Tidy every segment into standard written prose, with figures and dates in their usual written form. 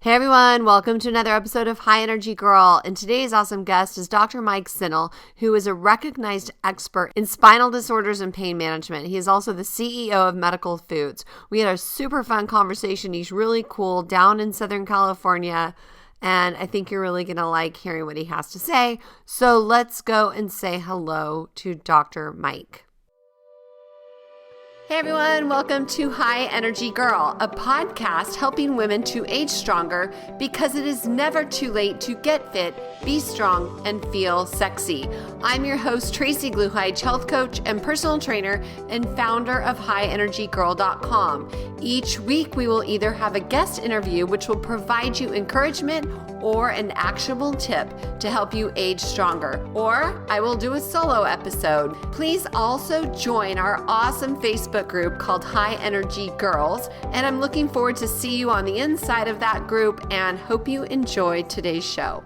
Hey everyone, welcome to another episode of High Energy Girl. And today's awesome guest is Dr. Mike Sinel, who is a recognized expert in spinal disorders and pain management. He is also the CEO of Medical Foods. We had a super fun conversation. He's really cool down in Southern California, and I think you're really going to like hearing what he has to say. So let's go and say hello to Dr. Mike. Hey everyone, welcome to High Energy Girl, a podcast helping women to age stronger because it is never too late to get fit, be strong, and feel sexy. I'm your host, Tracy Gluhide, health coach and personal trainer and founder of highenergygirl.com. Each week, we will either have a guest interview, which will provide you encouragement or an actionable tip to help you age stronger, or I will do a solo episode. Please also join our awesome Facebook group called High Energy Girls, and I'm looking forward to see you on the inside of that group and hope you enjoy today's show.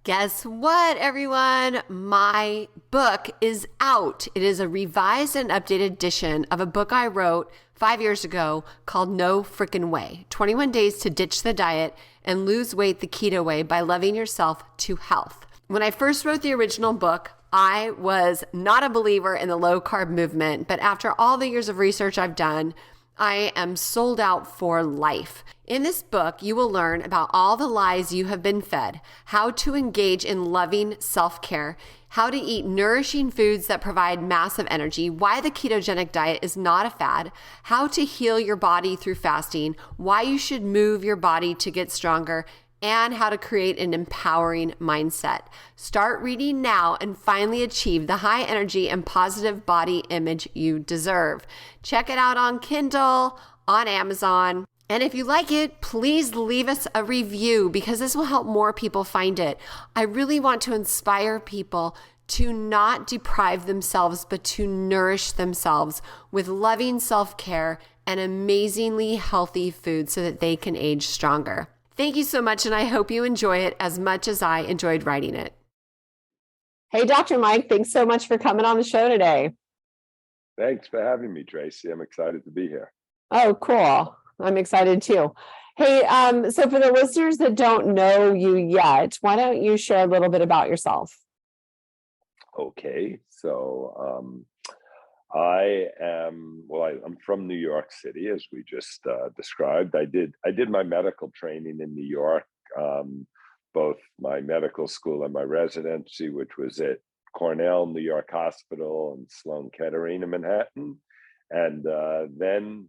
Guess what, everyone? My book is out. It is a revised and updated edition of a book I wrote 5 years ago called No Frickin' Way, 21 Days to Ditch the Diet and Lose Weight the Keto Way by Loving Yourself to Health. When I first wrote the original book, I was not a believer in the low-carb movement, but after all the years of research I've done, I am sold out for life. In this book, you will learn about all the lies you have been fed, how to engage in loving self-care, how to eat nourishing foods that provide massive energy, why the ketogenic diet is not a fad, how to heal your body through fasting, why you should move your body to get stronger, and how to create an empowering mindset. Start reading now and finally achieve the high energy and positive body image you deserve. Check it out on Kindle, on Amazon. And if you like it, please leave us a review because this will help more people find it. I really want to inspire people to not deprive themselves, but to nourish themselves with loving self-care and amazingly healthy food so that they can age stronger. Thank you so much, and I hope you enjoy it as much as I enjoyed writing it. Hey, Dr. Mike, thanks so much for coming on the show today. Thanks for having me, Tracy. I'm excited to be here. Oh, cool. I'm excited too. Hey, so for the listeners that don't know you yet, why don't you share a little bit about yourself? Okay, so I'm from New York City, as we just described. I did my medical training in New York, both my medical school and my residency, which was at Cornell, New York Hospital, and Sloan, Kettering in Manhattan, and then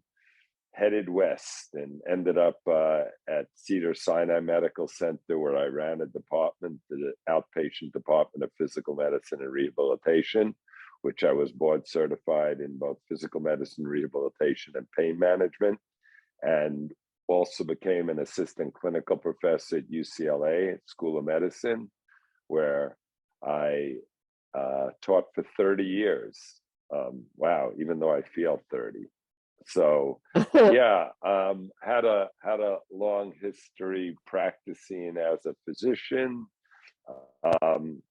headed west and ended up at Cedars Sinai Medical Center, where I ran a department, the Outpatient Department of Physical Medicine and Rehabilitation, which I was board certified in both physical medicine, rehabilitation, and pain management, and also became an assistant clinical professor at UCLA School of Medicine, where I taught for 30 years. Wow, even though I feel 30. So yeah, had a long history practicing as a physician,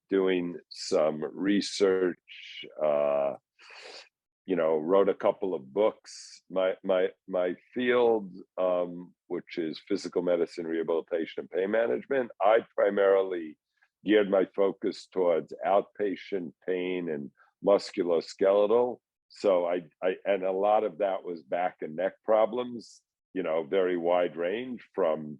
doing some research, wrote a couple of books. My field, which is physical medicine, rehabilitation, and pain management, I primarily geared my focus towards outpatient pain and musculoskeletal. So I and a lot of that was back and neck problems, very wide range from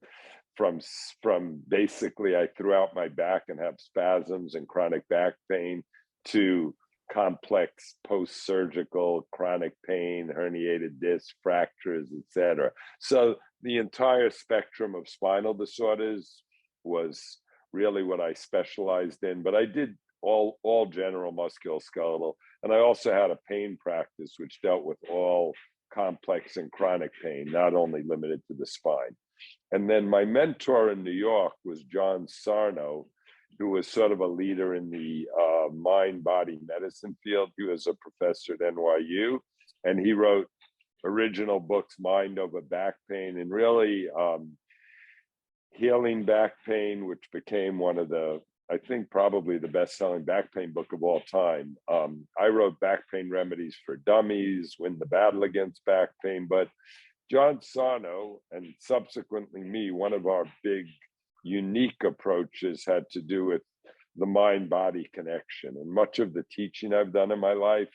basically I threw out my back and have spasms and chronic back pain to complex post-surgical chronic pain, herniated disc fractures, etc. So the entire spectrum of spinal disorders was really what I specialized in, but I did all general musculoskeletal. And I also had a pain practice, which dealt with all complex and chronic pain, not only limited to the spine. And then my mentor in New York was John Sarno, who was sort of a leader in the mind-body medicine field. He was a professor at NYU, and he wrote original books, Mind Over Back Pain, and really healing back pain, which became one of the, I think, probably the best-selling back pain book of all time. I wrote Back Pain Remedies for Dummies, Win the Battle Against Back Pain, but John Sarno and subsequently me, one of our big unique approaches had to do with the mind-body connection. And much of the teaching I've done in my life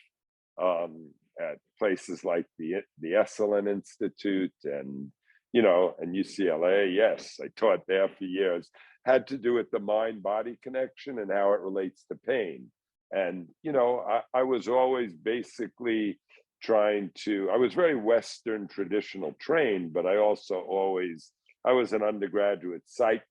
at places like the Esalen Institute and and UCLA, yes, I taught there for years, had to do with the mind-body connection and how it relates to pain. And I was always basically I was very Western traditional trained, but I was an undergraduate psych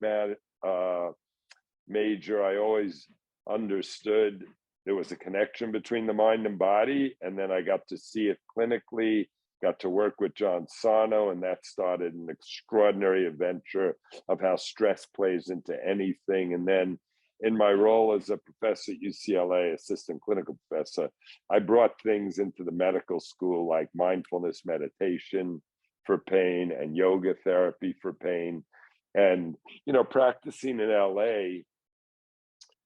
major. I always understood there was a connection between the mind and body, and then I got to see it clinically, got to work with John Sarno, and that started an extraordinary adventure of how stress plays into anything. And then in my role as a professor at UCLA, assistant clinical professor, I brought things into the medical school like mindfulness meditation for pain and yoga therapy for pain. And, practicing in LA,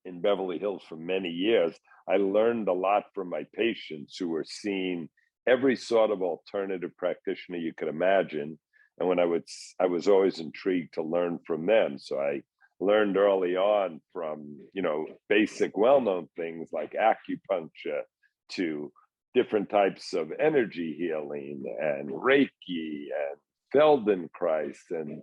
in Beverly Hills for many years, I learned a lot from my patients who were seeing every sort of alternative practitioner you could imagine. And when I was always intrigued to learn from them. So I learned early on from, basic well-known things like acupuncture to different types of energy healing and Reiki and Feldenkrais and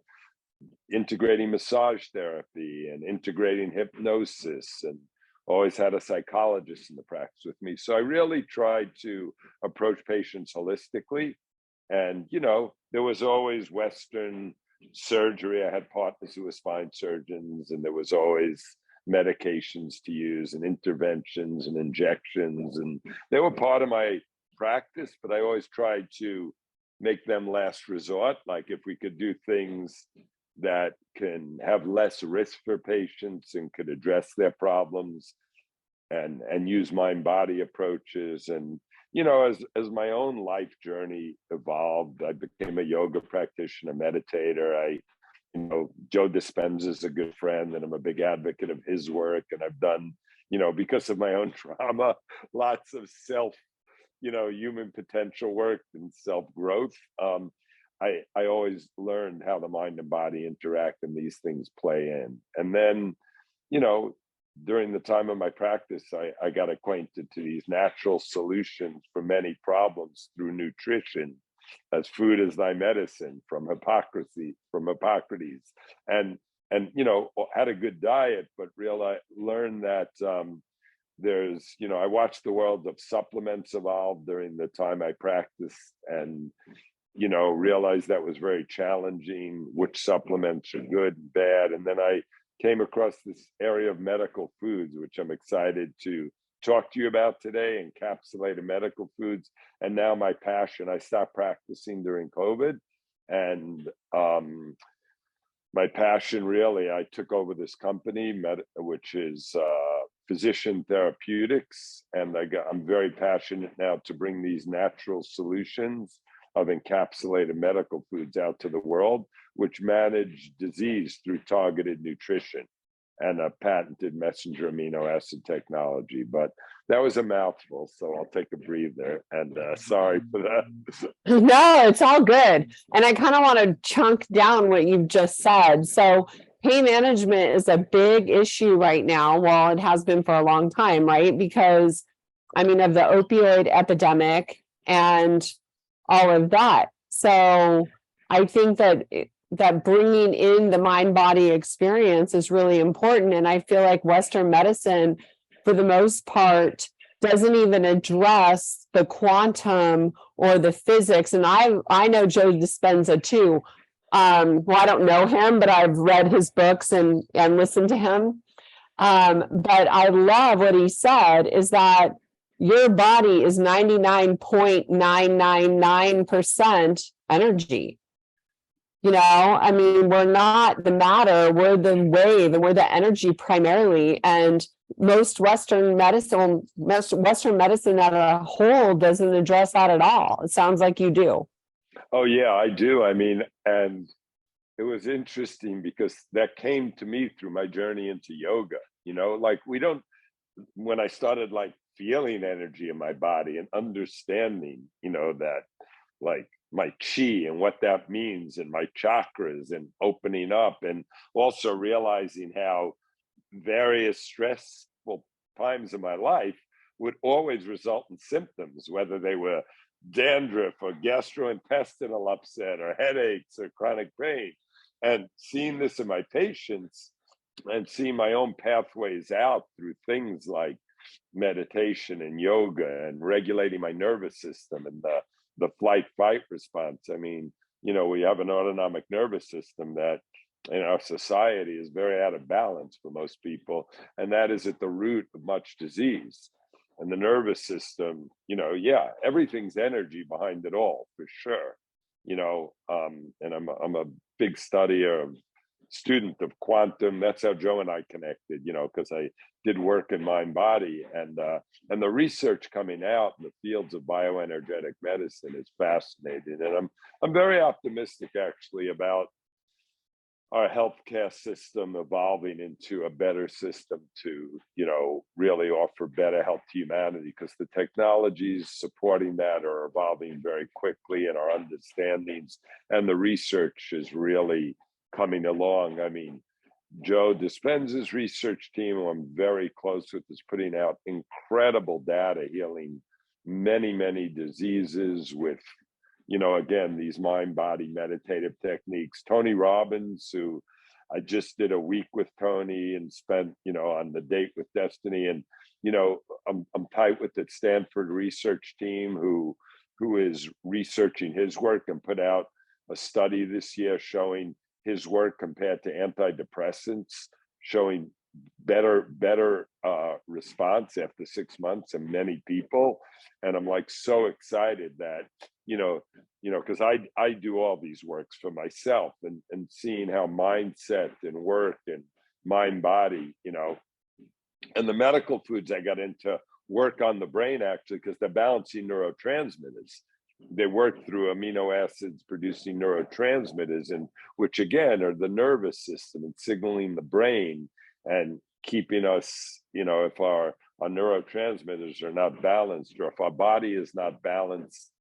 integrating massage therapy and integrating hypnosis, and always had a psychologist in the practice with me. So I really tried to approach patients holistically. And, there was always Western surgery. I had partners who were spine surgeons, and there was always medications to use and interventions and injections. And they were part of my practice, but I always tried to make them last resort. Like if we could do things that can have less risk for patients and could address their problems and use mind-body approaches. And, as my own life journey evolved, I became a yoga practitioner, meditator. Joe Dispenza is a good friend, and I'm a big advocate of his work. And I've done, because of my own trauma, lots of human potential work and self-growth. I always learned how the mind and body interact and these things play in. And then, during the time of my practice, I got acquainted to these natural solutions for many problems through nutrition, as food is thy medicine, from Hippocrates, and had a good diet, but learned that I watched the world of supplements evolve during the time I practiced, and realized that was very challenging, which supplements are good and bad. And then I came across this area of medical foods, which I'm excited to talk to you about today, encapsulated medical foods. And now my passion, I stopped practicing during COVID. And my passion really, I took over this company, which is Physician Therapeutics. And I'm very passionate now to bring these natural solutions of encapsulated medical foods out to the world, which manage disease through targeted nutrition and a patented messenger amino acid technology. But that was a mouthful, so I'll take a breather, and sorry for that. No, it's all good. And I kind of want to chunk down what you've just said. So pain management is a big issue right now. Well, it has been for a long time, right? Because of the opioid epidemic and all of that. So I think that bringing in the mind-body experience is really important. And I feel like Western medicine, for the most part, doesn't even address the quantum or the physics. And I know Joe Dispenza too. Well, I don't know him, but I've read his books and listened to him. But I love what he said is that your body is 99.999% energy. We're not the matter, we're the wave, and we're the energy primarily. And most Western medicine as a whole doesn't address that at all. It sounds like you do. Oh yeah, I do. And it was interesting because that came to me through my journey into yoga. When I started feeling energy in my body and understanding, that my chi and what that means, and my chakras, and opening up, and also realizing how various stressful times in my life would always result in symptoms, whether they were dandruff or gastrointestinal upset or headaches or chronic pain. And seeing this in my patients and seeing my own pathways out through things like meditation and yoga and regulating my nervous system and the flight fight response. I mean, we have an autonomic nervous system that in our society is very out of balance for most people, and that is at the root of much disease. And the nervous system, everything's energy behind it all, for sure. And I'm a big studier, student of quantum. That's how Joe and I connected, because I did work in mind body, and the research coming out in the fields of bioenergetic medicine is fascinating. And I'm very optimistic actually about our healthcare system evolving into a better system to, really offer better health to humanity, because the technologies supporting that are evolving very quickly, and our understandings and the research is really coming along. I mean, Joe Dispenza's research team, who I'm very close with, is putting out incredible data healing many, many diseases with, again, these mind-body meditative techniques. Tony Robbins, who I just did a week with Tony and spent, on the Date with Destiny. And, I'm tight with the Stanford research team who is researching his work and put out a study this year showing his work compared to antidepressants, showing better response after 6 months in many people. And I'm like so excited that, because I do all these works for myself, and seeing how mindset and work and mind body, and the medical foods I got into work on the brain actually, because they're balancing neurotransmitters. They work through amino acids producing neurotransmitters, and which again are the nervous system and signaling the brain and keeping us, if our neurotransmitters are not balanced, or if our body is not balanced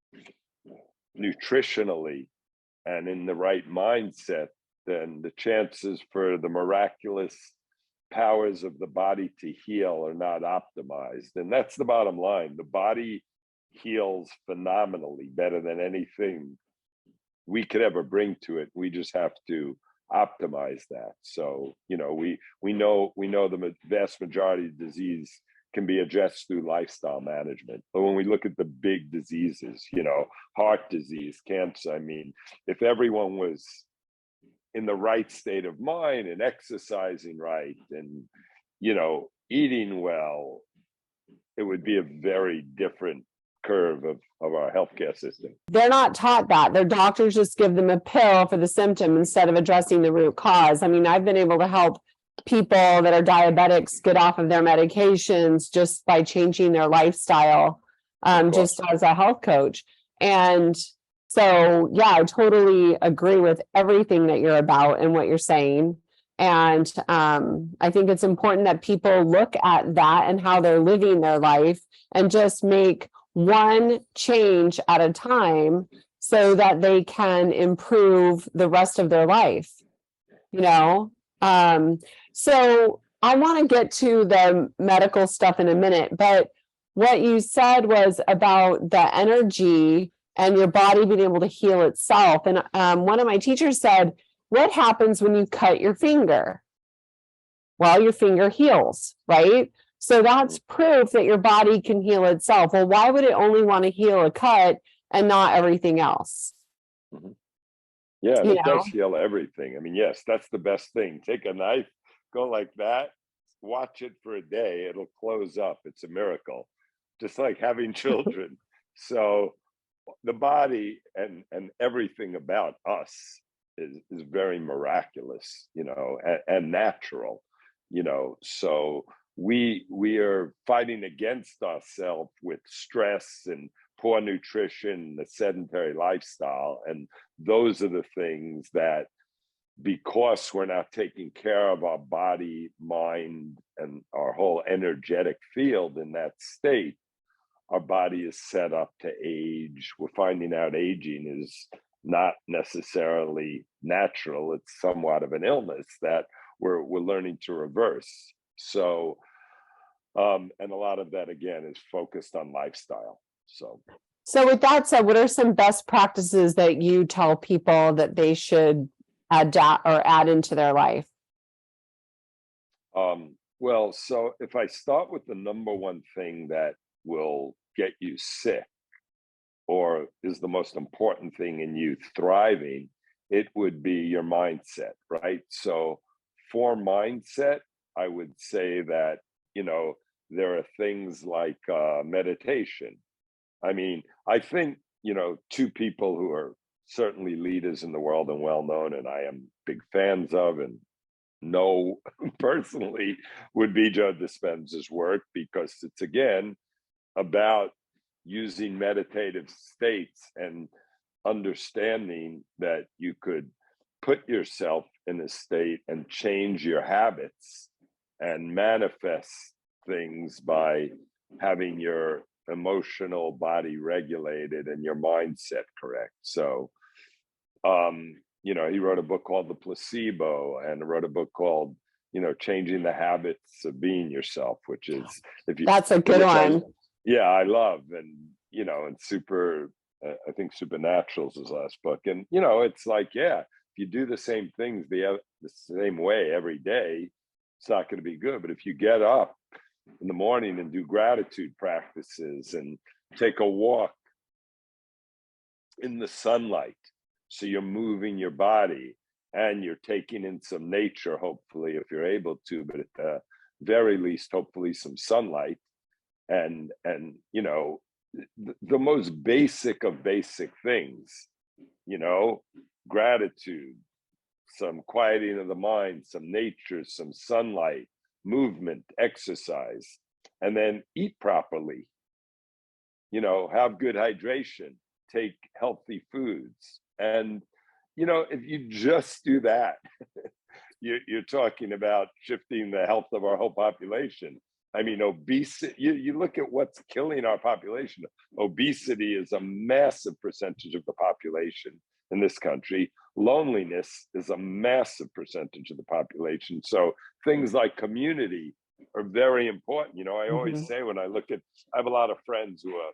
nutritionally and in the right mindset, then the chances for the miraculous powers of the body to heal are not optimized. And that's the bottom line. The body heals phenomenally, better than anything we could ever bring to it. We just have to optimize that. So, we know the vast majority of disease can be addressed through lifestyle management. But when we look at the big diseases, heart disease, cancer, I mean, if everyone was in the right state of mind and exercising right and, eating well, it would be a very different curve of our healthcare system. They're not taught that. Their doctors just give them a pill for the symptom instead of addressing the root cause. I mean, I've been able to help people that are diabetics get off of their medications just by changing their lifestyle, just as a health coach. And so, yeah, I totally agree with everything that you're about and what you're saying. And I think it's important that people look at that and how they're living their life and just make one change at a time so that they can improve the rest of their life, So I want to get to the medical stuff in a minute, but what you said was about the energy and your body being able to heal itself. And one of my teachers said, what happens when you cut your finger? Well, your finger heals, right? So that's proof that your body can heal itself. Well, why would it only want to heal a cut and not everything else? Mm-hmm. Yeah, it does heal everything. I mean, yes, that's the best thing. Take a knife, go like that, watch it for a day, it'll close up. It's a miracle, just like having children. So the body and everything about us is very miraculous, and natural, so we are fighting against ourselves with stress and poor nutrition, the sedentary lifestyle. And those are the things that, because we're not taking care of our body, mind, and our whole energetic field in that state, our body is set up to age. We're finding out aging is not necessarily natural. It's somewhat of an illness that we're learning to reverse. So, and a lot of that, again, is focused on lifestyle. So with that said, what are some best practices that you tell people that they should adapt or add into their life? Well, so if I start with the number one thing that will get you sick, or is the most important thing in you thriving, it would be your mindset, right? So for mindset, I would say that, there are things like meditation. I mean, I think, two people who are certainly leaders in the world and well known, and I am big fans of and know personally, would be Joe Dispenza's work, because it's, again, about using meditative states and understanding that you could put yourself in a state and change your habits and manifest things by having your emotional body regulated and your mindset correct. So, he wrote a book called The Placebo, and wrote a book called, Changing the Habits of Being Yourself, which is, that's a good one. I love, and and I think Supernatural is his last book, and it's like, if you do the same things the same way every day, it's not going to be good. But if you get up in the morning and do gratitude practices and take a walk in the sunlight, so you're moving your body and you're taking in some nature, hopefully, if you're able to, but at the very least, hopefully some sunlight, and the most basic of basic things, gratitude, some quieting of the mind, some nature, some sunlight, movement, exercise, and then eat properly, have good hydration, take healthy foods. And, if you just do that, you're talking about shifting the health of our whole population. I mean, obesity, you look at what's killing our population. Obesity is a massive percentage of the population in this country. Loneliness is a massive percentage of the population. So things like community are very important. I always say, when I have a lot of friends who are,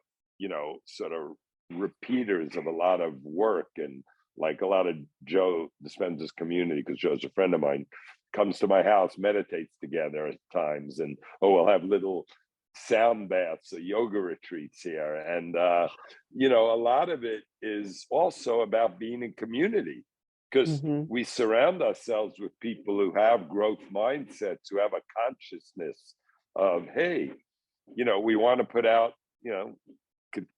sort of repeaters of a lot of work, and like a lot of Joe Dispenza's community, because Joe's a friend of mine, comes to my house, meditates together at times, and we'll have little sound baths or yoga retreats here. And a lot of it is also about being in community, because we surround ourselves with people who have growth mindsets, who have a consciousness of, hey, we want to put out,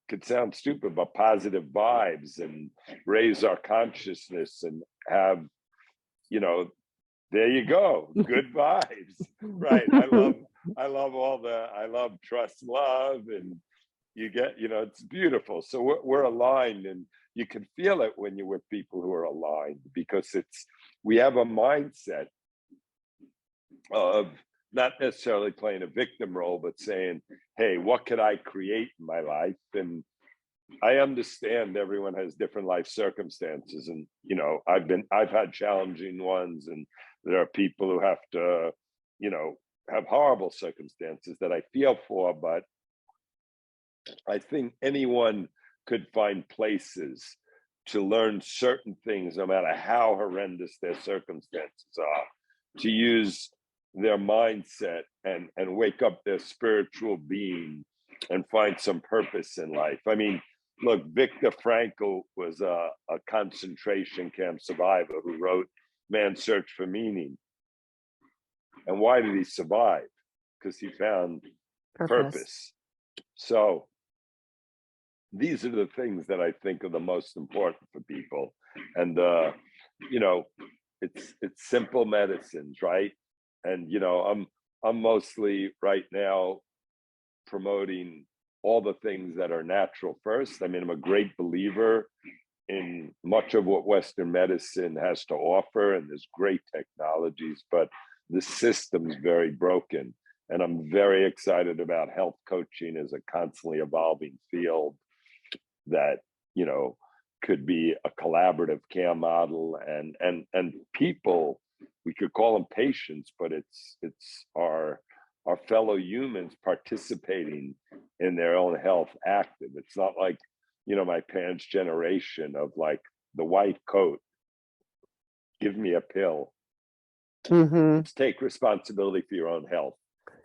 could sound stupid, but positive vibes, and raise our consciousness, and have, there you go, good vibes, right? I love trust, love, and you get, it's beautiful. So we're aligned, and you can feel it when you're with people who are aligned, because we have a mindset of not necessarily playing a victim role, but saying, hey, what could I create in my life? And I understand everyone has different life circumstances, and I've had challenging ones, and there are people who have to, have horrible circumstances that I feel for, but I think anyone could find places to learn certain things, no matter how horrendous their circumstances are, to use their mindset and wake up their spiritual being and find some purpose in life. I mean, look, Viktor Frankl was a concentration camp survivor who wrote Man's Search for Meaning. And why did he survive? Because he found purpose. So these are the things that I think are the most important for people. And it's simple medicines, right? And I'm mostly right now promoting all the things that are natural first. I mean, I'm a great believer in much of what Western medicine has to offer, and there's great technologies, but the system's very broken. And I'm very excited about health coaching as a constantly evolving field that, you know, could be a collaborative care model, and people, we could call them patients, but it's our fellow humans participating in their own health active. It's not like, you know, my parents' generation of like the white coat, give me a pill. Let's take responsibility for your own health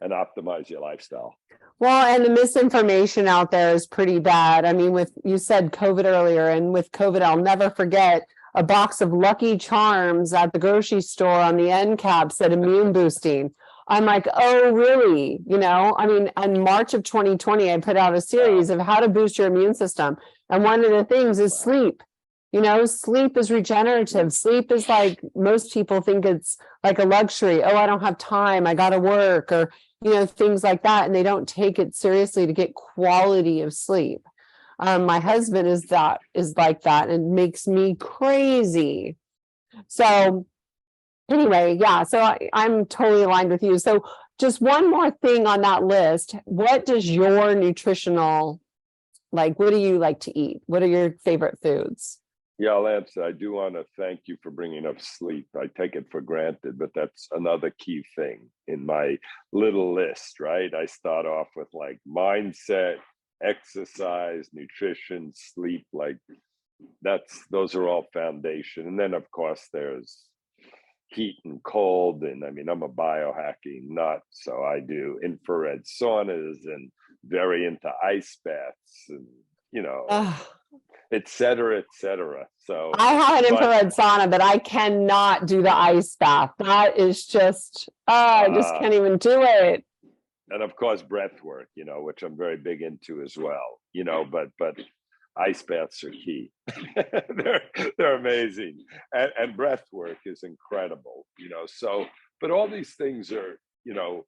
and optimize your lifestyle. Well, and the misinformation out there is pretty bad. I mean, with, you said COVID earlier, and with COVID, I'll never forget a box of Lucky Charms at the grocery store on the end cap said immune boosting. I'm like, oh, really? You know, I mean, in March of 2020, I put out a series of how to boost your immune system. And one of the things is sleep. You know, sleep is regenerative. Sleep is like, most people think it's like a luxury. Oh, I don't have time, I got to work, or, you know, things like that. And they don't take it seriously to get quality of sleep. My husband is like that, and makes me crazy. So anyway, yeah, so I'm totally aligned with you. So just one more thing on that list. What does your nutritional, like, what do you like to eat? What are your favorite foods? Yeah, Lance, I do want to thank you for bringing up sleep. I take it for granted, but that's another key thing in my little list, right? I start off with like mindset, exercise, nutrition, sleep, like those are all foundation. And then of course there's heat and cold. And I mean, I'm a biohacking nut, so I do infrared saunas and very into ice baths and, you know, et cetera, et cetera. So I have an infrared sauna, but I cannot do the ice bath. That is just, I just can't even do it. And of course, breath work, you know, which I'm very big into as well, you know, but ice baths are key. they're amazing. And breath work is incredible, you know, so, but all these things are, you know,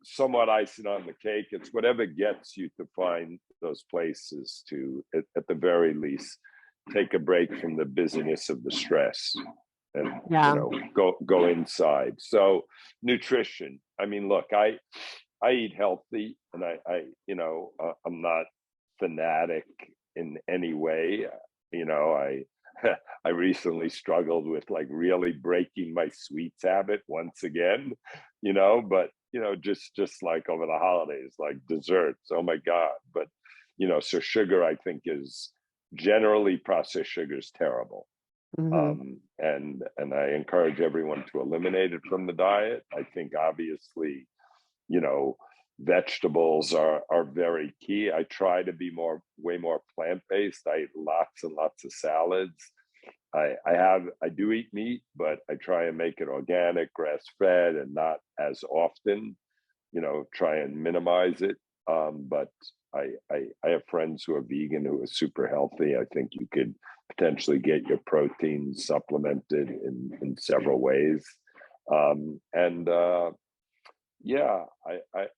somewhat icing on the cake. It's whatever gets you to find those places to, at the very least, take a break from the busyness of the stress and, you know, go inside. So nutrition, I mean, look, I eat healthy, and I you know, I'm not fanatic in any way. You know, I recently struggled with like really breaking my sweets habit once again, you know, but you know, just like over the holidays, like desserts, oh my God. But you know, so sugar, I think, is generally, processed sugar is terrible. And I encourage everyone to eliminate it from the diet. I think obviously, you know, vegetables are very key. I try to be way more plant-based. I eat lots and lots of salads. I do eat meat, but I try and make it organic, grass-fed, and not as often, you know, try and minimize it. But I have friends who are vegan who are super healthy. I think you could potentially get your protein supplemented in several ways. Yeah,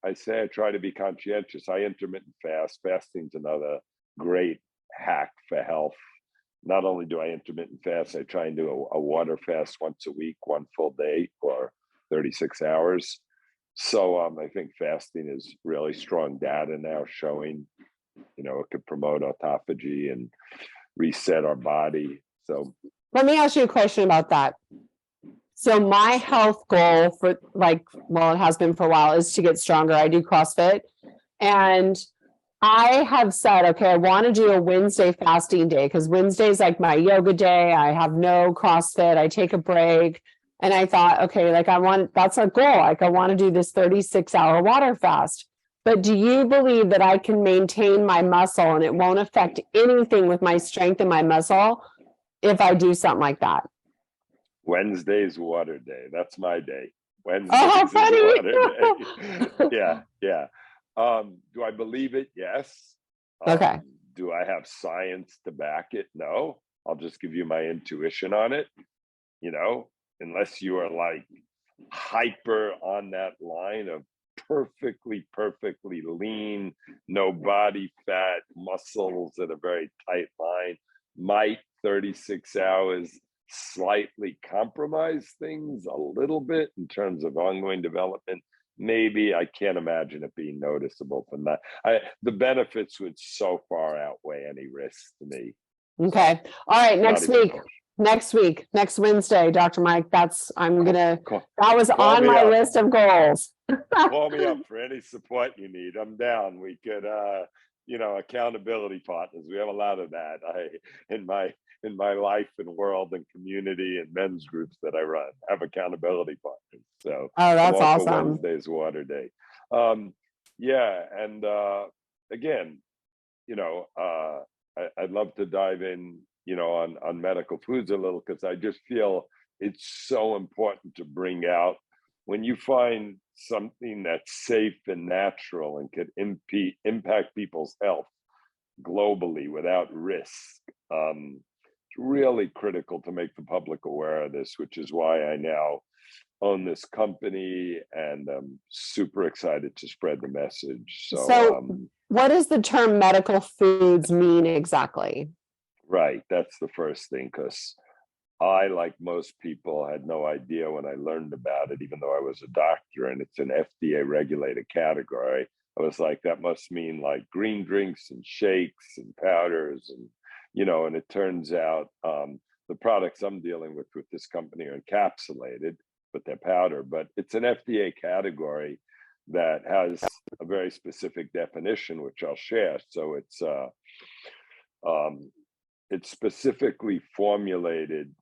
I say I try to be conscientious. I intermittent fast. Fasting's another great hack for health. Not only do I intermittent fast, I try and do a water fast once a week, one full day for 36 hours. So I think fasting is really strong data now showing, you know, it could promote autophagy and reset our body. So let me ask you a question about that. So my health goal for like, well, it has been for a while, is to get stronger. I do CrossFit, and I have said, okay, I want to do a Wednesday fasting day, because Wednesday is like my yoga day. I have no CrossFit. I take a break. And I thought, okay, like that's a goal. Like I want to do this 36-hour water fast. But do you believe that I can maintain my muscle and it won't affect anything with my strength and my muscle if I do something like that? Wednesday's water day. That's my day. Wednesday's water day. Yeah. Do I believe it? Yes. Okay. Do I have science to back it? No. I'll just give you my intuition on it. You know, unless you are like hyper on that line of perfectly lean, no body fat, muscles at a very tight line, might 36 hours slightly compromise things a little bit in terms of ongoing development. maybe. I can't imagine it being noticeable from that. The benefits would so far outweigh any risks to me. Okay. All right. Not even close. Next Wednesday, Dr. Mike, that was Call on me my up. list of goals. Call me up for any support you need. I'm down. We could, accountability partners. We have a lot of that. In my life and world and community and men's groups that I run, have accountability partners. So That's I'm all for awesome. Wednesday's water day. Again, I'd love to dive in, on medical foods a little, because I just feel it's so important to bring out when you find something that's safe and natural and could impact people's health globally without risk. It's really critical to make the public aware of this, which is why I now own this company, and I'm super excited to spread the message. So what does the term medical foods mean exactly? Right, that's the first thing, because I, like most people, had no idea when I learned about it, even though I was a doctor and it's an FDA regulated category. I was like, that must mean like green drinks and shakes and powders, and and it turns out the products I'm dealing with this company are encapsulated, but they're powder. But it's an FDA category that has a very specific definition, which I'll share. So it's specifically formulated,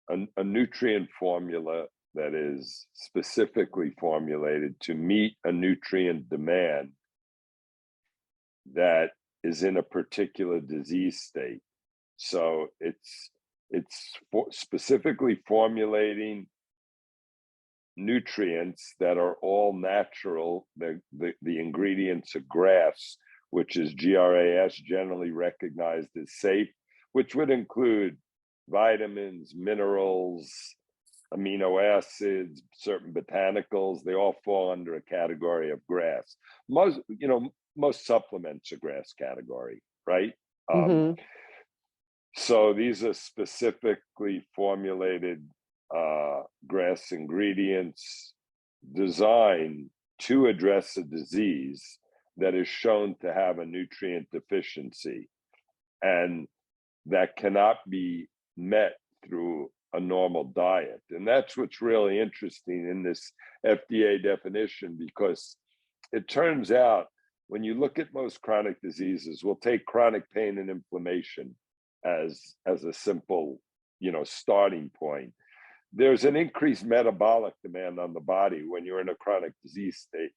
a nutrient formula that is specifically formulated to meet a nutrient demand that is in a particular disease state. So it's specifically formulating nutrients that are all natural. The ingredients are GRAS, which is GRAS, generally recognized as safe, which would include vitamins, minerals, amino acids, certain botanicals. They all fall under a category of GRAS. Most supplements are GRAS category, right? So these are specifically formulated GRAS ingredients designed to address a disease that is shown to have a nutrient deficiency, and that cannot be met through a normal diet. And that's what's really interesting in this FDA definition, because it turns out when you look at most chronic diseases, we'll take chronic pain and inflammation as a simple, starting point. There's an increased metabolic demand on the body when you're in a chronic disease state,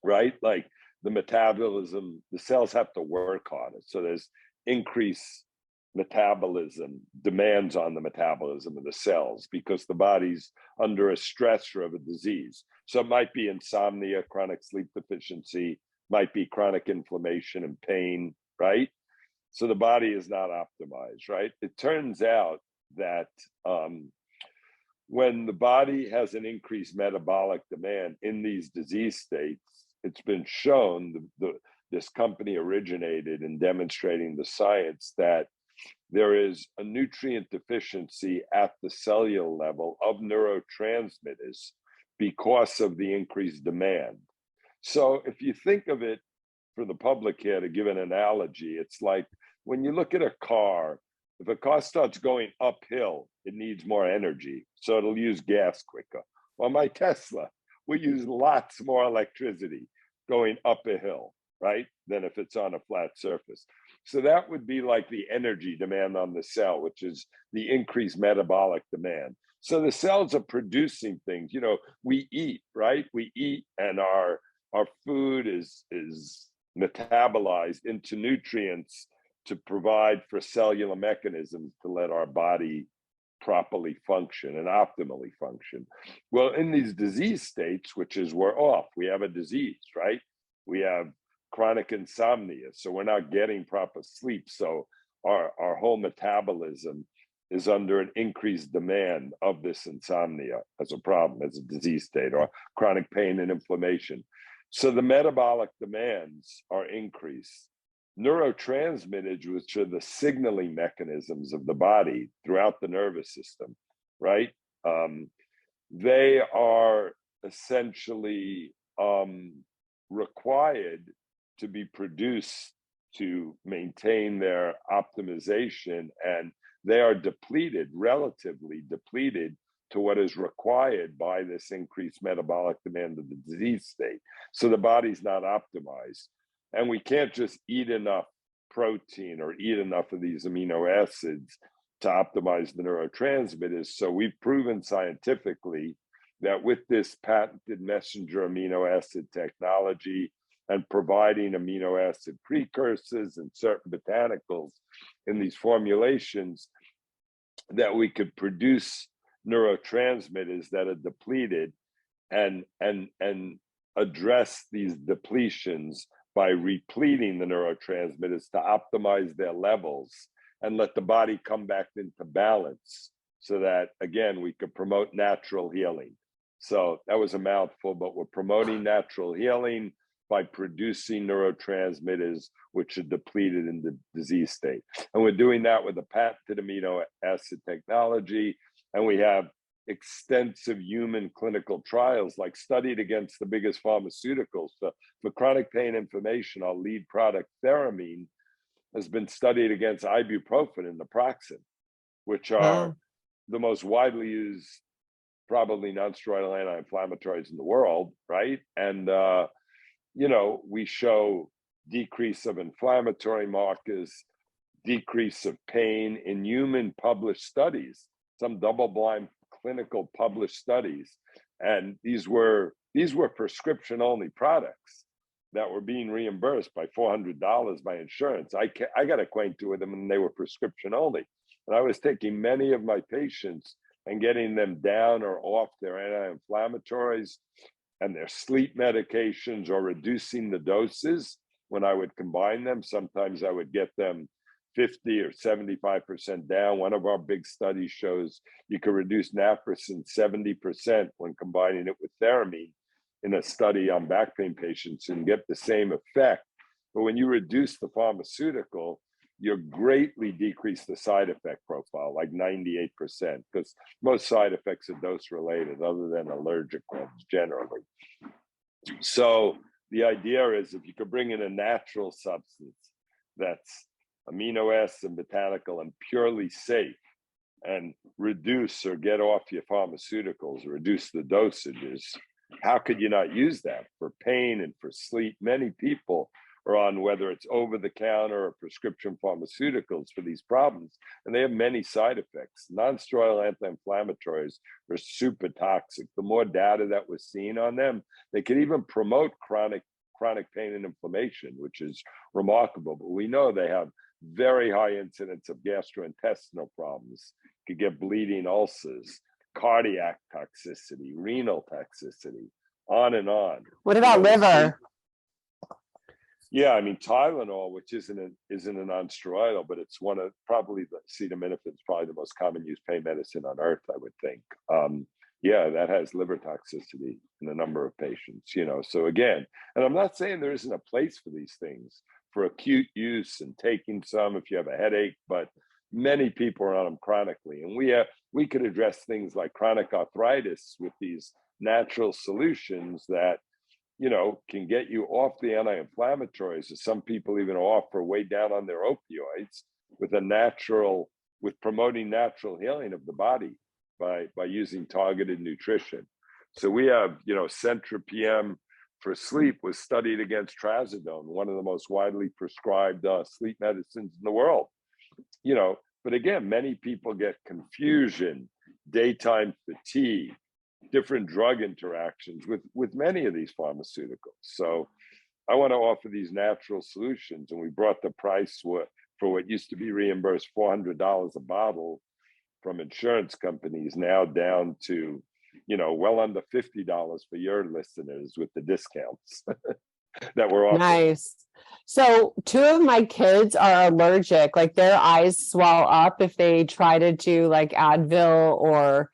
right? Like the metabolism, the cells have to work harder. So there's increased metabolism, demands on the metabolism of the cells, because the body's under a stressor of a disease. So it might be insomnia, chronic sleep deficiency, might be chronic inflammation and pain, right? So the body is not optimized, right? It turns out that when the body has an increased metabolic demand in these disease states, it's been shown, this company originated in demonstrating the science, that there is a nutrient deficiency at the cellular level of neurotransmitters because of the increased demand. So if you think of it, for the public here, to give an analogy, it's like when you look at a car, if a car starts going uphill, it needs more energy, so it'll use gas quicker. Well, my Tesla, we use lots more electricity going up a hill, right, than if it's on a flat surface. So that would be like the energy demand on the cell, which is the increased metabolic demand. So the cells are producing things. We eat, right? We eat, and our food is metabolized into nutrients to provide for cellular mechanisms to let our body properly function and optimally function. Well, in these disease states, which is we're off, we have a disease, right? We have chronic insomnia, so we're not getting proper sleep. So our whole metabolism is under an increased demand of this insomnia as a problem, as a disease state, or chronic pain and inflammation. So the metabolic demands are increased. Neurotransmitters, which are the signaling mechanisms of the body throughout the nervous system, right? They are essentially required to be produced to maintain their optimization, and they are depleted, relatively depleted to what is required by this increased metabolic demand of the disease state. So the body's not optimized. And we can't just eat enough protein or eat enough of these amino acids to optimize the neurotransmitters. So we've proven scientifically that with this patented messenger amino acid technology and providing amino acid precursors and certain botanicals in these formulations, that we could produce neurotransmitters that are depleted and address these depletions by repleting the neurotransmitters to optimize their levels and let the body come back into balance, so that, again, we could promote natural healing. So that was a mouthful, but we're promoting natural healing by producing neurotransmitters which are depleted in the disease state. And we're doing that with a patented amino acid technology. And we have extensive human clinical trials, like studied against the biggest pharmaceuticals. For chronic pain inflammation, our lead product, Theramine, has been studied against ibuprofen and naproxen, which are the most widely used, probably non-steroidal anti-inflammatories in the world, right? And we show decrease of inflammatory markers, decrease of pain in human published studies, some double-blind clinical published studies. And these were prescription only products that were being reimbursed by $400 by insurance. I got acquainted with them and they were prescription only. And I was taking many of my patients and getting them down or off their anti-inflammatories and their sleep medications, or reducing the doses when I would combine them. Sometimes I would get them 50 or 75% down. One of our big studies shows you can reduce naproxen 70% when combining it with Theramine in a study on back pain patients and get the same effect. But when you reduce the pharmaceutical, you greatly decrease the side effect profile, like 98%, because most side effects are dose related other than allergic ones generally. So the idea is, if you could bring in a natural substance that's amino acid and botanical and purely safe, and reduce or get off your pharmaceuticals, reduce the dosages, how could you not use that for pain and for sleep? Many people are on, whether it's over-the-counter or prescription pharmaceuticals for these problems, and they have many side effects. Non-steroidal anti-inflammatories are super toxic. The more data that was seen on them, they could even promote chronic pain and inflammation, which is remarkable. But we know they have very high incidence of gastrointestinal problems. You could get bleeding ulcers, cardiac toxicity, renal toxicity, on and on. What about liver? Yeah, I mean, Tylenol, which isn't a non-steroidal, but it's one of, probably the acetaminophen is probably the most common used pain medicine on earth, I would think. Yeah, that has liver toxicity in a number of patients, So again, and I'm not saying there isn't a place for these things for acute use and taking some if you have a headache, but many people are on them chronically. And we could address things like chronic arthritis with these natural solutions that can get you off the anti-inflammatories, as some people even offer, way down on their opioids, with promoting natural healing of the body by using targeted nutrition. So we have, Centra-PM for sleep was studied against trazodone, one of the most widely prescribed sleep medicines in the world. But again, many people get confusion, daytime fatigue, different drug interactions with many of these pharmaceuticals. So I want to offer these natural solutions, and we brought the price for what used to be reimbursed $400 a bottle from insurance companies now down to, well under $50 for your listeners with the discounts that we're offering. Nice. So 2 of my kids are allergic, like their eyes swell up if they try to do like Advil or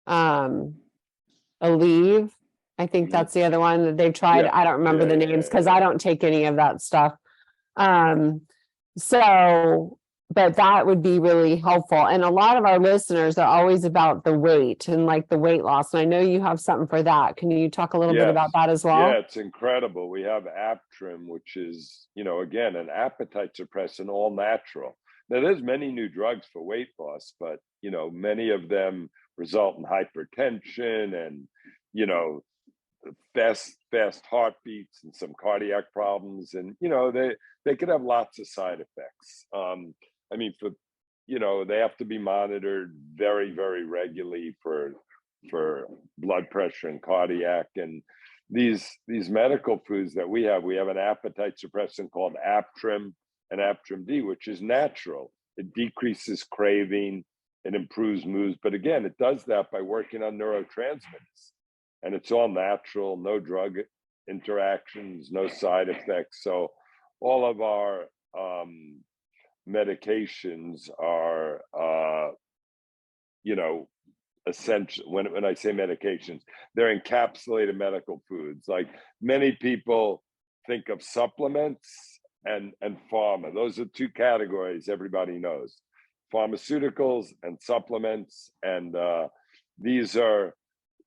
Aleve. I think that's the other one that they've tried. Yeah. I don't remember the names because I don't take any of that stuff. So but that would be really helpful. And a lot of our listeners are always about the weight and like the weight loss. And I know you have something for that. Can you talk a little bit about Yes. that as well? Yeah, it's incredible. We have Aptrim, which is, again, an appetite suppressant, all natural. Now, there's many new drugs for weight loss, but, many of them result in hypertension and, fast heartbeats and some cardiac problems. And, they could have lots of side effects. I mean, they have to be monitored very, very regularly for blood pressure and cardiac. And these medical foods that we have an appetite suppressant called Aptrim and Aptrim D, which is natural. It decreases craving, it improves moods, but again, it does that by working on neurotransmitters, and it's all natural, no drug interactions, no side effects. So all of our medications are essential. When I say medications, they're encapsulated medical foods. Like, many people think of supplements and pharma. Those are two categories everybody knows: pharmaceuticals and supplements. And these are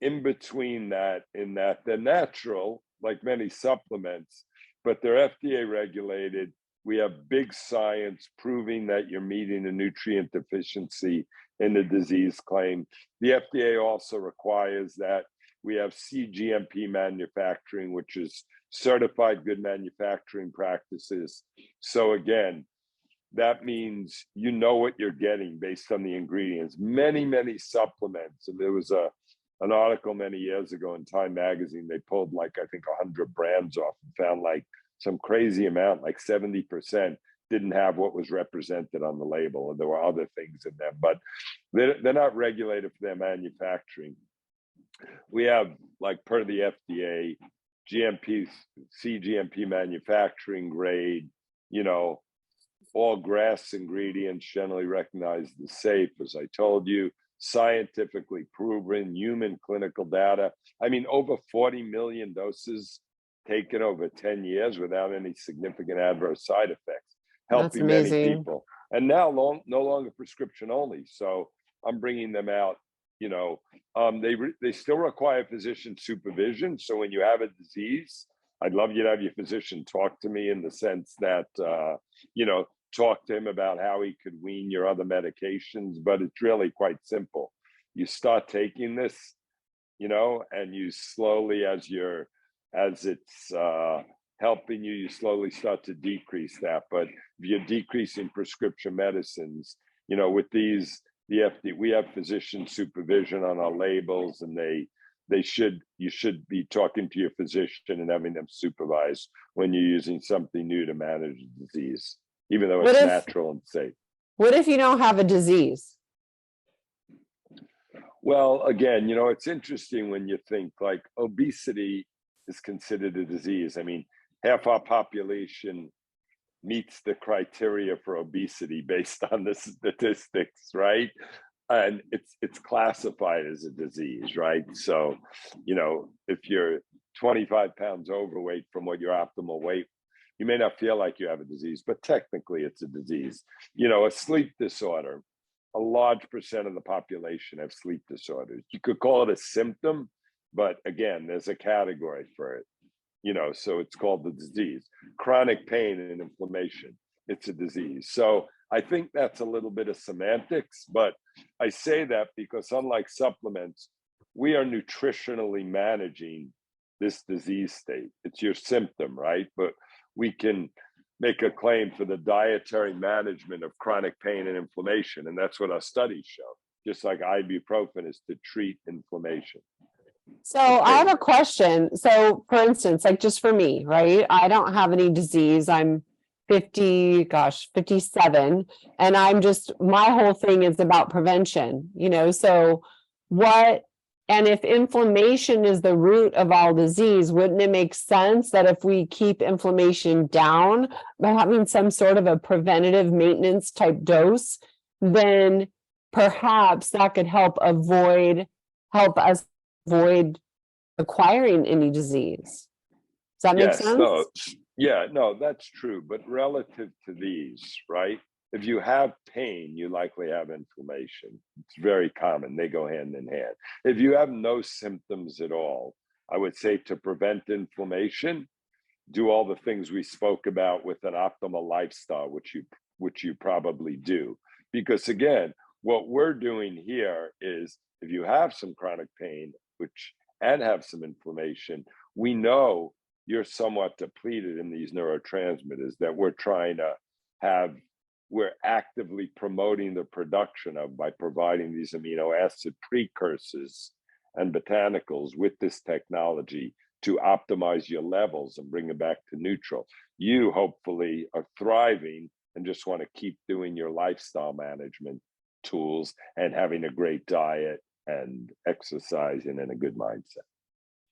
in between that, in that they're natural, like many supplements, but they're FDA regulated. We have big science proving that you're meeting a nutrient deficiency in the disease claim. The FDA also requires that we have CGMP manufacturing, which is certified good manufacturing practices. So again, that means you know what you're getting based on the ingredients. Many, many supplements. And there was an article many years ago in Time magazine. They pulled, like, I think 100 brands off and found like some crazy amount, like 70% didn't have what was represented on the label, and there were other things in them, but they're not regulated for their manufacturing. We have, like, per the FDA, GMP, CGMP manufacturing grade, all GRAS ingredients generally recognized as safe, as I told you, scientifically proven, human clinical data. I mean, over 40 million doses taken over 10 years without any significant adverse side effects, helping many people. And now no longer prescription only. So I'm bringing them out. They still require physician supervision. So when you have a disease, I'd love you to have your physician talk to me, in the sense that, talk to him about how he could wean your other medications. But it's really quite simple. You start taking this, and you slowly, as it's helping you, you slowly start to decrease that. But if you're decreasing prescription medicines, with these, the FDA, we have physician supervision on our labels, and you should be talking to your physician and having them supervise when you're using something new to manage the disease, even though it's natural and safe. What if you don't have a disease? Well, again, it's interesting when you think, like, obesity is considered a disease. I mean, half our population meets the criteria for obesity based on the statistics, right? And it's classified as a disease, right? So, if you're 25 pounds overweight from what your optimal weight, you may not feel like you have a disease, but technically it's a disease. A sleep disorder, a large percent of the population have sleep disorders. You could call it a symptom, but again, there's a category for it. So it's called the disease. Chronic pain and inflammation, it's a disease. So I think that's a little bit of semantics, but I say that because, unlike supplements, we are nutritionally managing this disease state. It's your symptom, right? But we can make a claim for the dietary management of chronic pain and inflammation. And that's what our studies show, just like ibuprofen is to treat inflammation. So I have a question. So, for instance, like, just for me, right? I don't have any disease. I'm 57. And my whole thing is about prevention, so and if inflammation is the root of all disease, wouldn't it make sense that if we keep inflammation down by having some sort of a preventative maintenance type dose, then perhaps that could help us avoid acquiring any disease? Does that make sense? No, that's true. But relative to these, right? if you have pain, you likely have inflammation. It's very common. They go hand in hand. If you have no symptoms at all, I would say to prevent inflammation, do all the things we spoke about with an optimal lifestyle, which you probably do. Because again, what we're doing here is if you have some chronic pain, and have some inflammation, we know you're somewhat depleted in these neurotransmitters that we're actively promoting the production of by providing these amino acid precursors and botanicals with this technology to optimize your levels and bring it back to neutral. You hopefully are thriving and just want to keep doing your lifestyle management tools and having a great diet and exercising and a good mindset.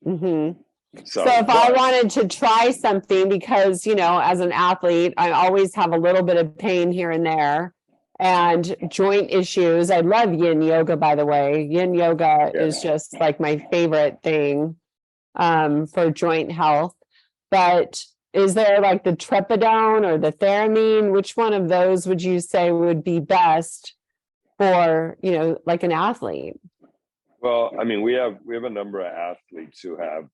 Mm-hmm. So if I wanted to try something, because, as an athlete, I always have a little bit of pain here and there and joint issues. I love yin yoga, by the way. Yin yoga is just like my favorite thing for joint health. But is there like the tretpidone or the theramine? Which one of those would you say would be best for, like an athlete? Well, I mean, we have a number of athletes who have,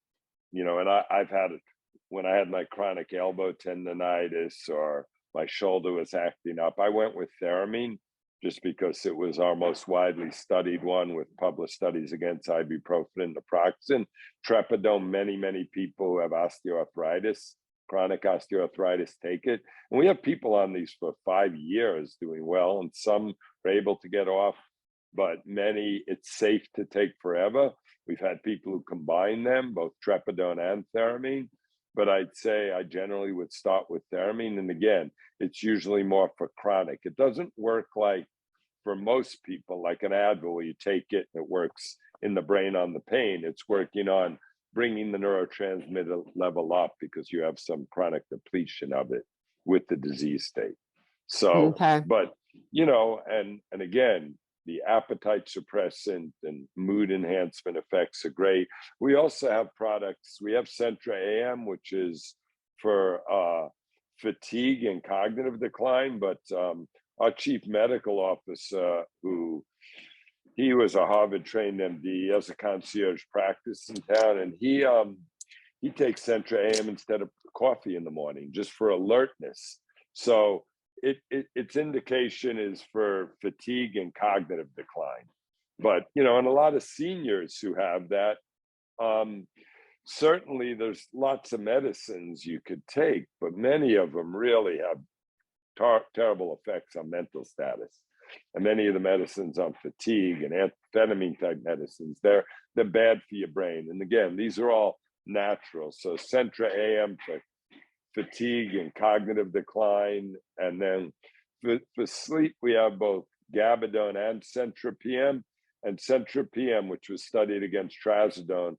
and I've had it when I had my chronic elbow tendonitis or my shoulder was acting up. I went with theramine just because it was our most widely studied one with published studies against ibuprofen and naproxen. Tretpidone, many people who have osteoarthritis, chronic osteoarthritis, take it. And we have people on these for 5 years doing well, and some are able to get off, but many, it's safe to take forever. We've had people who combine them, both tretpidone and theramine, but I'd say I generally would start with theramine. And again, it's usually more for chronic. It doesn't work like for most people, like an Advil, where you take it and it works in the brain on the pain. It's working on bringing the neurotransmitter level up because you have some chronic depletion of it with the disease state. So, but, and again, the appetite suppressant and mood enhancement effects are great. We also have products. We have Centra AM, which is for fatigue and cognitive decline. But our chief medical officer, he was a Harvard-trained MD, he has a concierge practice in town, and he takes Centra AM instead of coffee in the morning, just for alertness. So its indication is for fatigue and cognitive decline. But, and a lot of seniors who have that, certainly there's lots of medicines you could take, but many of them really have terrible effects on mental status. And many of the medicines on fatigue and amphetamine type medicines, they're bad for your brain. And again, these are all natural. So Centra AM for fatigue and cognitive decline. And then for sleep, we have both Gabadone and Centra PM. And Centra PM, which was studied against Trazodone,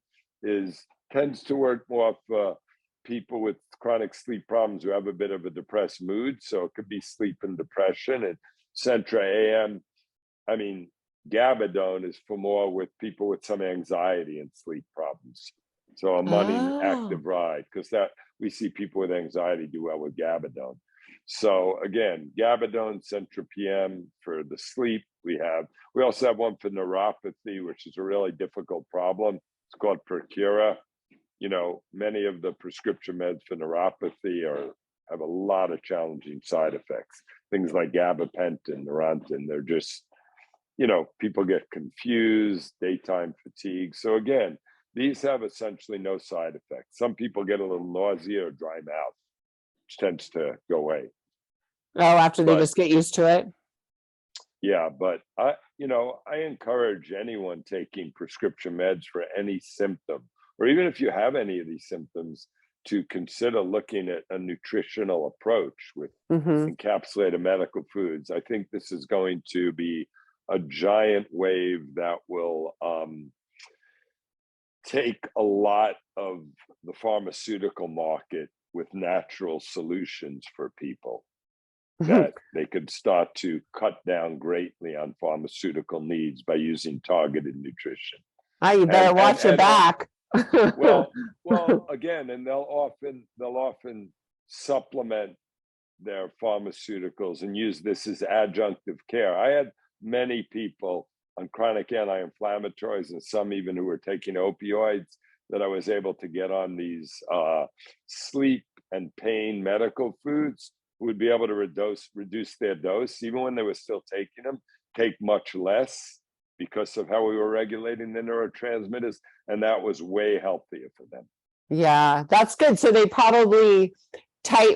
tends to work more for people with chronic sleep problems who have a bit of a depressed mood. So it could be sleep and depression. And Centra AM, I mean, Gabadone is for more with people with some anxiety and sleep problems. So a money active ride, because that we see people with anxiety do well with Gabadone. So again, Gabadone, Centra PM for the sleep. We also have one for neuropathy, which is a really difficult problem. It's called Procura. Many of the prescription meds for neuropathy have a lot of challenging side effects. Things like gabapentin, Neurontin, they're just, people get confused, daytime fatigue. So again, these have essentially no side effects. Some people get a little nausea or dry mouth, which tends to go away. Oh, after they just get used to it? Yeah, but I encourage anyone taking prescription meds for any symptom, or even if you have any of these symptoms, to consider looking at a nutritional approach with encapsulated medical foods. I think this is going to be a giant wave that will take a lot of the pharmaceutical market with natural solutions for people, that they could start to cut down greatly on pharmaceutical needs by using targeted nutrition. You better watch your back. well, again, and they'll often supplement their pharmaceuticals and use this as adjunctive care. I had many people on chronic anti-inflammatories and some even who were taking opioids that I was able to get on these sleep and pain medical foods, who would be able to reduce their dose, even when they were still taking them, take much less because of how we were regulating the neurotransmitters. And that was way healthier for them. Yeah, that's good. So they probably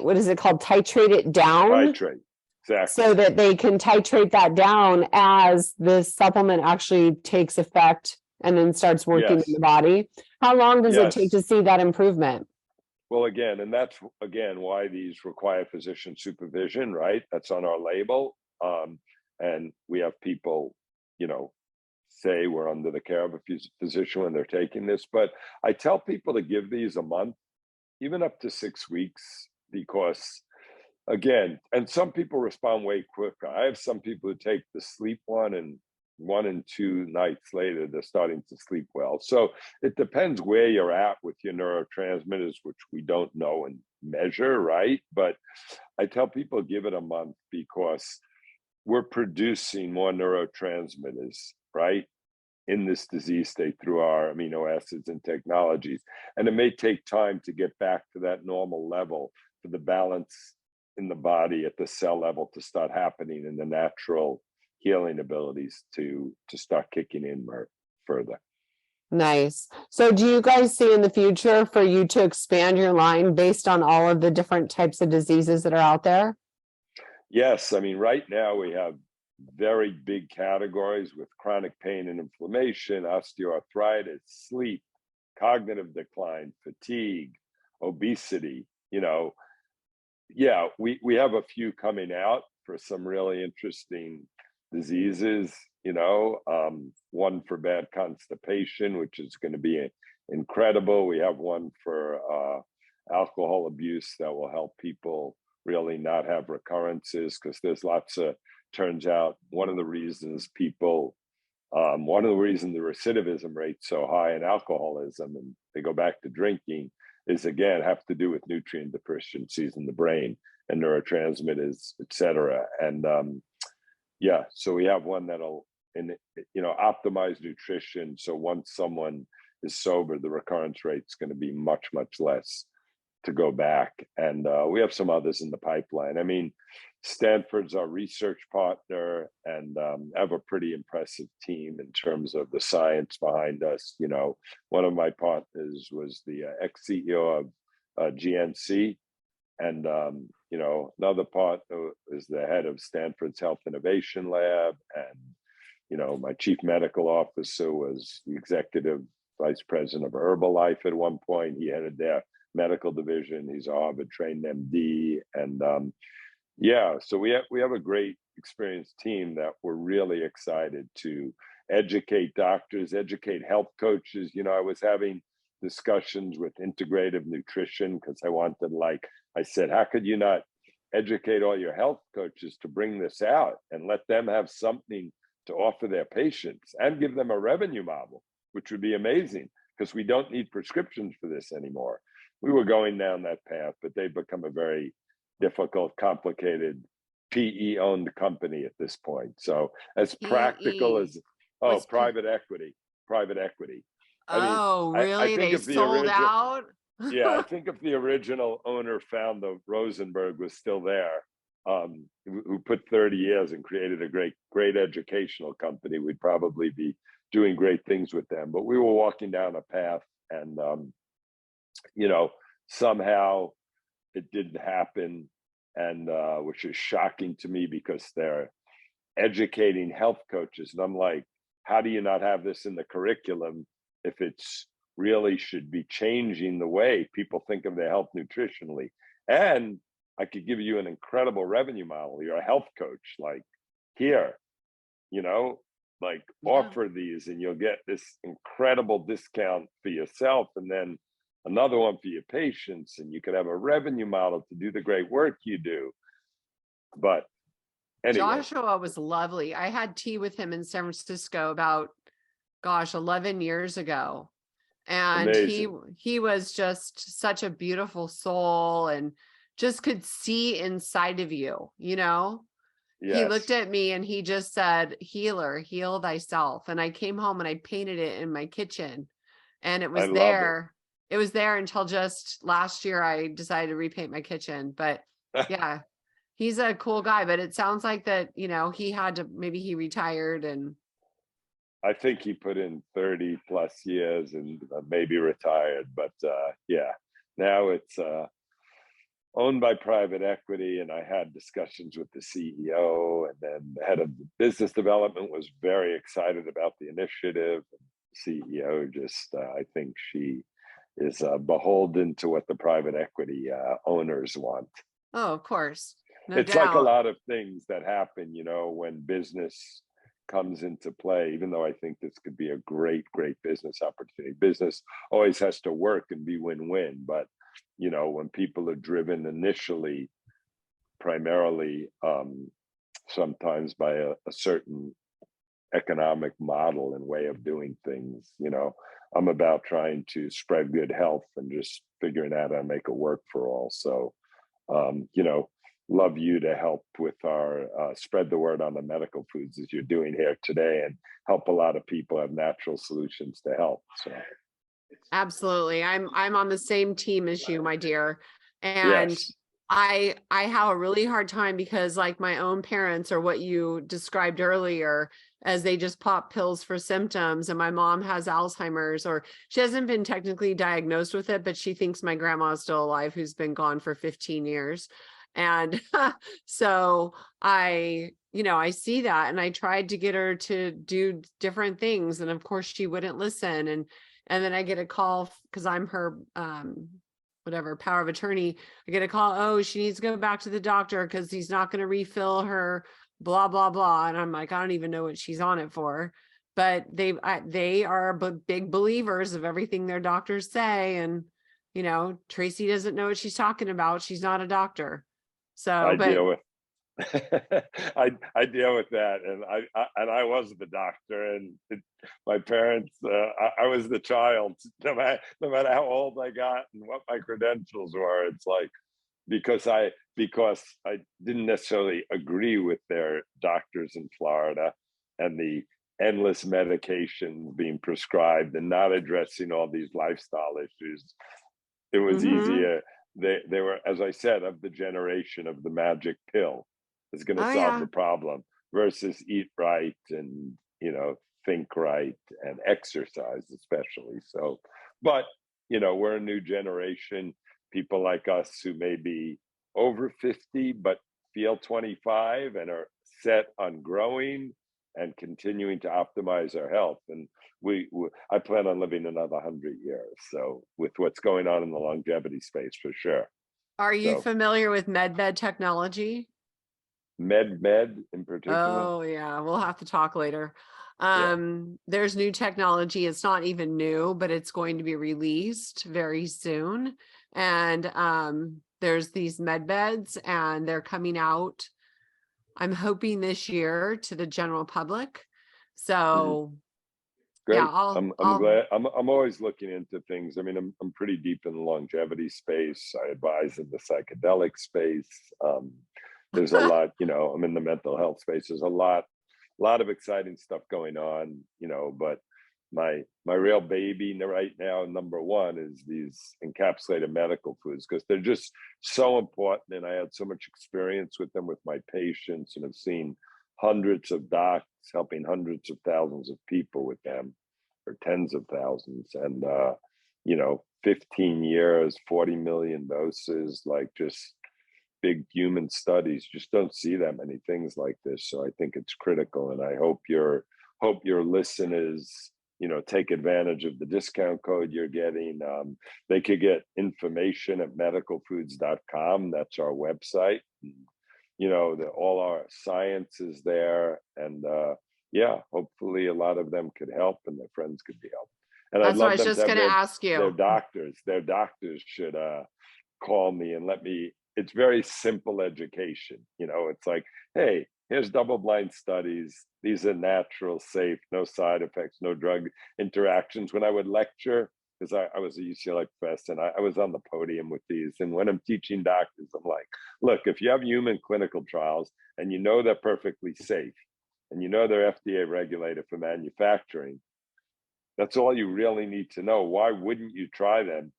what is it called? Titrate it down. Titrate, exactly. So that they can titrate that down as the supplement actually takes effect and then starts working in the body. How long does it take to see that improvement? Well, again, and that's again why these require physician supervision, right? That's on our label. And we have people, say we're under the care of a physician when they're taking this. But I tell people to give these a month, even up to 6 weeks, because again, and some people respond way quicker. I have some people who take the sleep one and 1 and 2 nights later, they're starting to sleep well. So it depends where you're at with your neurotransmitters, which we don't know and measure, right? But I tell people give it a month because we're producing more neurotransmitters, right, in this disease state through our amino acids and technologies. And it may take time to get back to that normal level for the balance in the body at the cell level to start happening and the natural healing abilities to start kicking in more further. Nice. So do you guys see in the future for you to expand your line based on all of the different types of diseases that are out there? Yes. Right now we have very big categories with chronic pain and inflammation, osteoarthritis, sleep, cognitive decline, fatigue, obesity. We have a few coming out for some really interesting diseases, one for bad constipation, which is going to be incredible. We have one for alcohol abuse that will help people really not have recurrences, because there's turns out one of the reasons the recidivism rate's so high in alcoholism and they go back to drinking is again have to do with nutrient deficiencies in the brain and neurotransmitters, et cetera. And so we have one that'll optimize nutrition. So once someone is sober, the recurrence rate's going to be much, much less to go back. And we have some others in the pipeline. Stanford's our research partner and have a pretty impressive team in terms of the science behind us. One of my partners was the ex-CEO of GNC. And, another partner is the head of Stanford's Health Innovation Lab. And, my chief medical officer was the executive vice president of Herbalife at one point. He headed their medical division. He's a Harvard-trained MD. And, so we have a great experienced team that we're really excited to educate doctors, educate health coaches. I was having discussions with integrative nutrition because I said, how could you not educate all your health coaches to bring this out and let them have something to offer their patients and give them a revenue model, which would be amazing because we don't need prescriptions for this anymore. We were going down that path, but they've become a very difficult, complicated PE-owned company at this point. So as practical as private equity. Really? They sold out? I think if the original owner found the Rosenberg was still there, who put 30 years and created a great educational company, we'd probably be doing great things with them. But we were walking down a path and, somehow it didn't happen. And which is shocking to me because they're educating health coaches. And I'm like, how do you not have this in the curriculum if it's really should be changing the way people think of their health nutritionally? And I could give you an incredible revenue model. You're a health coach, offer these and you'll get this incredible discount for yourself and then another one for your patients, and you could have a revenue model to do the great work you do. But anyway. Joshua was lovely. I had tea with him in San Francisco about 11 years ago. And he was just such a beautiful soul and just could see inside of you, you know? He looked Yes, at me and he just said, healer, heal thyself. And I came home and I painted it in my kitchen, and it I was love it. there. It was there until just last year I decided to repaint my kitchen. But yeah, he's a cool guy. But it sounds like that, you know, he had to, maybe he retired and I think he put in 30 plus years and maybe retired, but yeah, now it's owned by private equity. And I had discussions with the CEO, and then the head of business development was very excited about the initiative. CEO just, I think she is beholden to what the private equity owners want. oh, of course, no It's like a doubt. lot of things that happen, you know, when business comes into play, even though I think this could be a great, great business opportunity. Business always has to work and be win-win. But, you know, when people are driven initially, primarily, sometimes by a certain economic model and way of doing things, you know, I'm about trying to spread good health and just figuring out how to make it work for all. So, you know, love you to help with our spread the word on the medical foods as you're doing here today, and help a lot of people have natural solutions to help. So Absolutely. I'm on the same team as you, my dear. And yes, I have a really hard time because like my own parents, or what you described earlier, as they just pop pills for symptoms, and my mom has Alzheimer's, or she hasn't been technically diagnosed with it, but she thinks my grandma is still alive, who's been gone for 15 years. And so I see that, and I tried to get her to do different things, and of course she wouldn't listen. And then I get a call because I'm her whatever power of attorney. I get a call, oh, she needs to go back to the doctor because he's not going to refill her blah blah blah. And I'm like, I don't even know what she's on it for. But they are big believers of everything their doctors say. And Tracy doesn't know what she's talking about. She's not a doctor. So, I but deal with I deal with that, and I was the doctor, and my parents. I was the child. No matter how old I got and what my credentials were, it's like because I didn't necessarily agree with their doctors in Florida and the endless medications being prescribed and not addressing all these lifestyle issues. It was mhm. easier. They were, as I said, of the generation of the magic pill is going to Oh solve yeah. the problem, versus eat right and think right and exercise especially. So, but we're a new generation. People like us who may be over 50 but feel 25 and are set on growing and continuing to optimize our health. And I plan on living another 100 years. So with what's going on in the longevity space, for sure. Are you So familiar with med technology? med in particular, Oh yeah, we'll have to talk later. yeah. There's new technology. It's not even new, but it's going to be released very soon. And there's these med beds, and they're coming out, I'm hoping this year, to the general public. Mhm. So yeah, Great. I'm I'll glad. I'm always looking into things. I mean, I'm pretty deep in the longevity space. I advise in the psychedelic space. There's a lot. I'm in the mental health space. There's a lot of exciting stuff going on. But my real baby right now, number one, is these encapsulated medical foods, because they're just so important. And I had so much experience with them with my patients, and have seen hundreds of docs helping hundreds of thousands of people with them, or tens of thousands. And 15 years, 40 million doses, like just big human studies. Just don't see that many things like this. So I think it's critical, and I hope your listeners take advantage of the discount code you're getting. They could get information at medicalfoods.com. That's our website. All our science is there. And yeah, hopefully a lot of them could help, and their friends could be helped. And I'd that's what I love was them to just have gonna ask their you. doctors should call me and let me. It's very simple education. It's like, hey, here's double-blind studies. These are natural, safe, no side effects, no drug interactions. When I would lecture, because I was a UCLA professor and I was on the podium with these. And when I'm teaching doctors, I'm like, look, if you have human clinical trials and you know they're perfectly safe and you know they're FDA regulated for manufacturing, that's all you really need to know. Why wouldn't you try them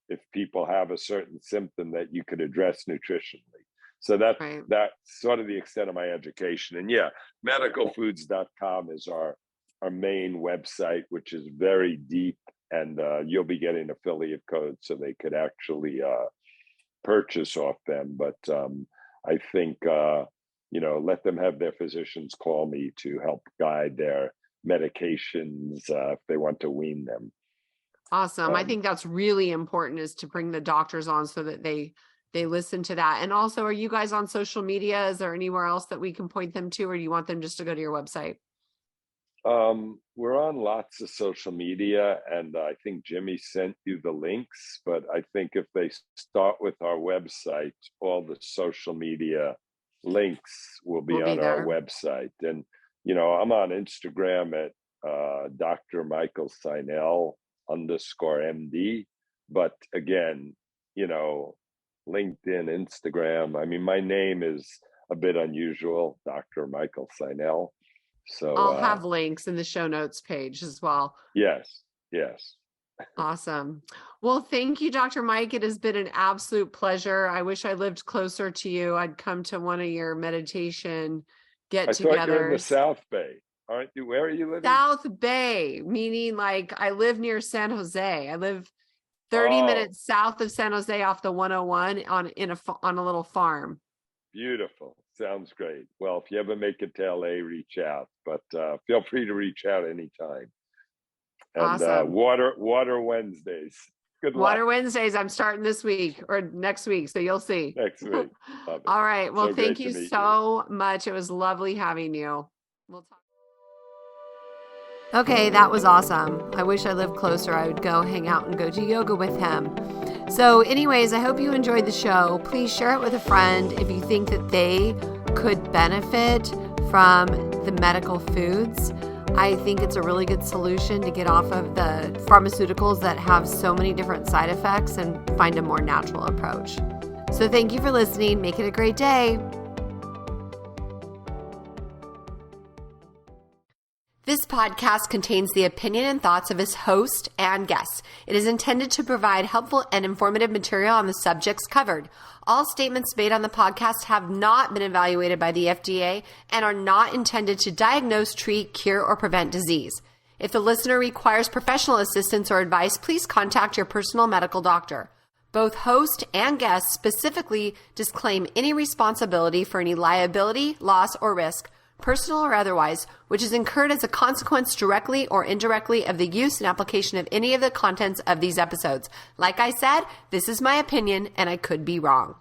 if people have a certain symptom that you could address nutritionally? So that's sort of the extent of my education. And yeah, medicalfoods.com is our main website, which is very deep, and you'll be getting affiliate codes so they could actually purchase off them. But I think, let them have their physicians call me to help guide their medications if they want to wean them. Awesome. I think that's really important, is to bring the doctors on so that they listen to that. And also, are you guys on social media? Is there anywhere else that we can point them to, or do you want them just to go to your website? We're on lots of social media, and I think Jimmy sent you the links, but I think if they start with our website, all the social media links will be on our website. And, I'm on Instagram at Dr. Michael Sinel _MD. But again, LinkedIn, Instagram. I mean, my name is a bit unusual, Dr. Michael Sinel. So I'll have links in the show notes page as well. Yes. Awesome. Well, thank you, Dr. Mike. It has been an absolute pleasure. I wish I lived closer to you. I'd come to one of your meditation get-togethers. I thought you're in the South Bay. Aren't you? Where are you living? South Bay, meaning like I live near San Jose. I live 30 minutes south of San Jose off the 101 on a little farm. Beautiful. Sounds great. Well, if you ever make it to LA, reach out, but feel free to reach out anytime. And awesome. Water Wednesdays. Good luck. Water Wednesdays. I'm starting this week or next week, so you'll see. Next week. All right. Well, thank you so much. It was lovely having you. We'll talk. Okay, that was awesome. I wish I lived closer. I would go hang out and go do yoga with him. So anyways, I hope you enjoyed the show. Please share it with a friend if you think that they could benefit from the medical foods. I think it's a really good solution to get off of the pharmaceuticals that have so many different side effects and find a more natural approach. So thank you for listening. Make it a great day. This podcast contains the opinion and thoughts of its host and guests. It is intended to provide helpful and informative material on the subjects covered. All statements made on the podcast have not been evaluated by the FDA and are not intended to diagnose, treat, cure, or prevent disease. If the listener requires professional assistance or advice, please contact your personal medical doctor. Both host and guest specifically disclaim any responsibility for any liability, loss, or risk, personal or otherwise, which is incurred as a consequence directly or indirectly of the use and application of any of the contents of these episodes. Like I said, this is my opinion and I could be wrong.